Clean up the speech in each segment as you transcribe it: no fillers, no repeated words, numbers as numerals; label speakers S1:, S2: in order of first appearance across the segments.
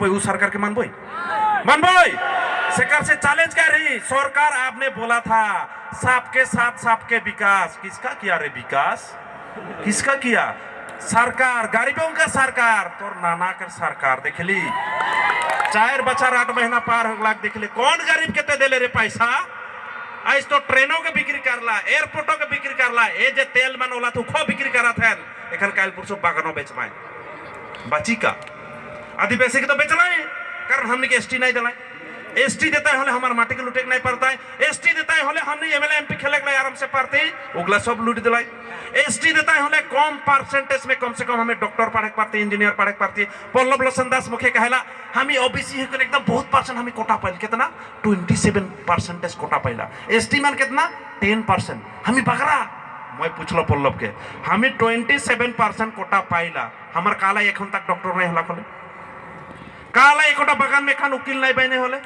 S1: करबो उस सरकार के मानबो सरकार से चैलेंज कर रही सरकार। आपने बोला था सबके साथ सबके विकास, किसका किया रे विकास? किसका किया? सरकार गरीबों का सरकार, तोर नाना कर सरकार देखली 4 बच्चा 8 महीना पार हो लाख देखली कौन गरीब के दे रे पैसा? आज तो ट्रेनों के बिक्री करला, एयरपोर्टों के बिक्री करला, ये जे तेल मनोला तो खो बिक्री करा था एखन काल पुरसो बागानों बेचना बची का आदिवासी के तो बेचना है कारण हमने के एसटी नहीं दिलाए। एसटी देता है हमारे माटी के लूटे नहीं पड़ता है। एसटी देता है हमने एमएलए एमपी खेले के आराम से पारते उगला सब लूट दिलाए। एसटी देता है कम परसेंटेज में कम से कम हमें डॉक्टर पढ़े पाते, इंजीनियर पढ़े पाते। पल्लव लोचन दास मुखे कहला हमें ओबीसी है एकदम बहुत परसेंट हमें कोटा पाइल कितना 27% कोटा पाइला। एसटी मान कितना 10%। हमें बगरा मैं पूछलो पल्लव के हमें 27% कोटा पाइला। हमार काला एखन तक डॉक्टर नहीं होला खोले काला एकोटा बगान में खान उकिल नहीं बने होले।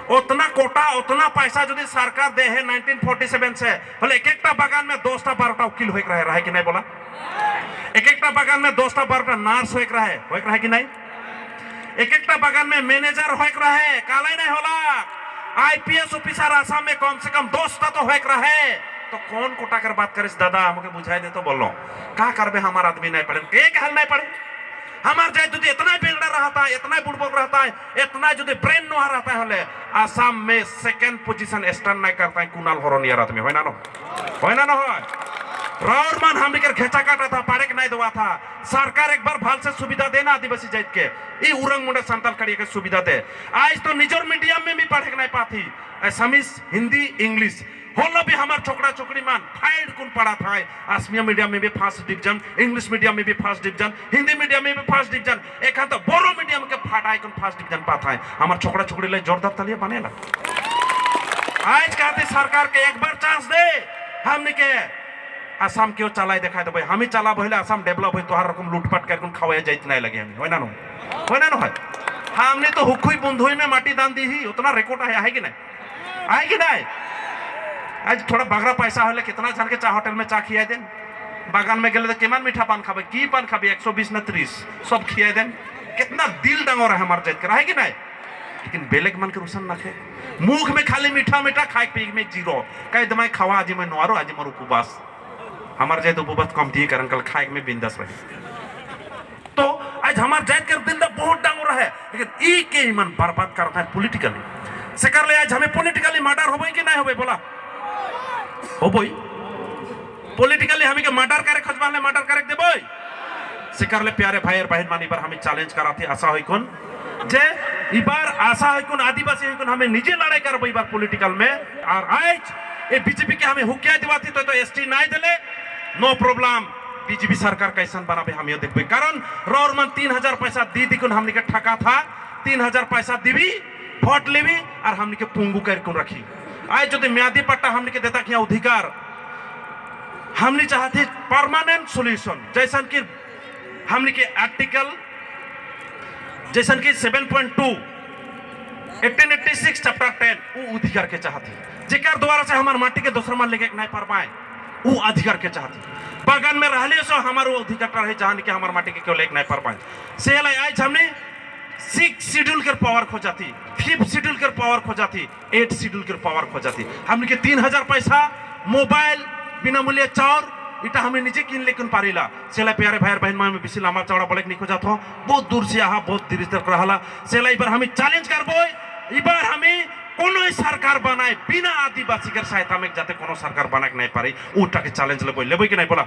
S1: उतना कोटा उतना पैसा जो सरकार दे है 1947 से बोले एक बगान में 2टा 12टा उकिल हो रहा है कि नहीं? बोला एक बगान में 2टा 12टा नर्स हो रहा है कि नहीं? एक बगान में मैनेजर हो रहा है काला नहीं होला। आईपीएस ऑफिसर आसाम में कम से कम 2टा तो हो रहा है। तो कौन कोटा कर बात करे दादा हमके बुझाई दे तो बोलो का करबे? हमारा आदमी नहीं पढ़े एक हल नहीं पढ़े हमार जाए जो इतना बिगड़ा रहता है, इतना बुड़बक रहता है, इतना जो ब्रेन नुहा रहता है आसाम में 2nd पोजीशन स्टैंड नहीं करता है कुणाल होरोनियर आदमी हो ना हो राउरमान हम लेकर घेचा काटा था पारे नहीं दुआ था। सरकार एक बार भाल से सुविधा देना आदिवासी जात के ये उरंग मुंडा संताल करिए के सुविधा दे। आज तो निजर मीडियम में भी पढ़े नहीं पाती असमीज हिंदी इंग्लिश होलो भी हमार छोकरा छोकरी मान फाइड कौन पढ़ा था। असमिया मीडियम में भी 1st डिवीजन, इंग्लिश मीडियम में भी 1st डिवीजन, हिंदी मीडियम में भी 1st डिवीजन, एक तो बोरो मीडियम के फाटा कौन 1st डिवीजन पाता है। हमार छोकरा छोकरी ले जोरदार तलिया बनेला। आज कहते सरकार के एक बार चांस दे हमने के आसाम क्यों चलाए देखा तो भाई हम ही चला बोले आसाम डेवलप हो तोहार रकम लूटपाट कर खावा जाइत नहीं लगे हमें होना न है। हमने तो हुकुई बुंधुई में माटी दान दी ही उतना रिकॉर्ड है कि नहीं? आज थोड़ा बगरा पैसा होले कितना जन के चा होटल में चा खिया देन बागान में गले तो केमान मीठा पान खाबे की पान खाबे 120 न 30 सब खिया देन कितना दिल डांगो रहा हमार जात है कि नहीं? लेकिन बेलेग मन के रुसन नखे मुख में खाली मीठा मीठा खाए पी में जीरो कह दमाई खावा आज मैं नवारो आज मोर उपवास हमार जात उपवास कम थी कर अंकल खाए में बिंदास रहे। तो आज हमार जात कर दिन बहुत डांगो रहा है लेकिन ई के मन बर्बाद करता है पॉलिटिकली से कर ले। आज हमें पॉलिटिकली मर्डर होबे कि नहीं होबे? बोला हो बोई पॉलिटिकली हमें के मर्डर करे खोजबाले मर्डर करे देबो सिकर ले प्यारे भाई और बहन मानी पर हमें चैलेंज करा थी आशा होई कोन जे ई बार आशा होई कोन आदिवासी होई कोन हमें निजे लड़ाई करबो ई बार पॉलिटिकल में। और आज ए बीजेपी के हमें हुकिया दिवाती तो एसटी नहीं देले नो प्रॉब्लम बीजेपी सरकार कैसन बनाबे हम ये देखबे कारण रौरमन 3000 पैसा दी दी कोन हमने के ठका था 3000 पैसा दीबी वोट लेबी और हमने के पुंगू कर कोन रखी। आज जो म्यादी पट्टा हमने के देता किया अधिकार हमने चाहते परमानेंट सॉल्यूशन जैसन कि हमने के आर्टिकल जैसन कि 7.2 1886 चैप्टर 10 वो अधिकार के चाहते जेकर द्वारा से हमार माटी के दूसरा मान लेके नहीं पर पाए वो अधिकार के चाहते बागान में रहले सो हमार वो अधिकार रहे जहां के हमार माटी के क्यों लेके नहीं पर पाए से आज हमने 6 शेड्यूल के पावर खो जाती 5th शेड्यूल के पावर खो जाती 8th शेड्यूल के पावर खो जाती हमने के 3000 पैसा मोबाइल बिना मूल्य चाउर इटा हमें निजे किन लेकिन पारिला सेला प्यारे भाई बहन में बेसी लंबा चौड़ा बोले नहीं खो जात हो बहुत दूर से यहाँ बहुत देरी तक रहला सेला इबार हमें चैलेंज करबो इबार हमें कोनो सरकार बनाए बिना आदिवासी के सहायता में जाते कोनो सरकार बना के नहीं पारी उटा के चैलेंज लेबो कि नहीं? बोला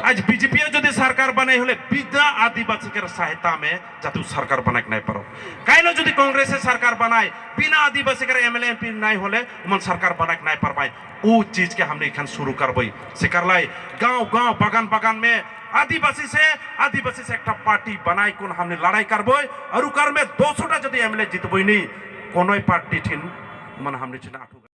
S1: आज बीजेपी जो सरकार बनाई होले बिना आदिवासी के सहायता में जाते सरकार बना के नहीं पारो कहीं जो कांग्रेस सरकार बनाए बिना आदिवासी के एमएलए एमपी नहीं होले उमन सरकार बना के नहीं पर पाए वो चीज के हमने एखन शुरू करबई से करलाई गांव गांव बगान बगान में आदिवासी से एक पार्टी बनाई कोन हमने लड़ाई करबो और कर में 200टा जो एमएलए जितबई नहीं कोनो पार्टी ठिन मन हमने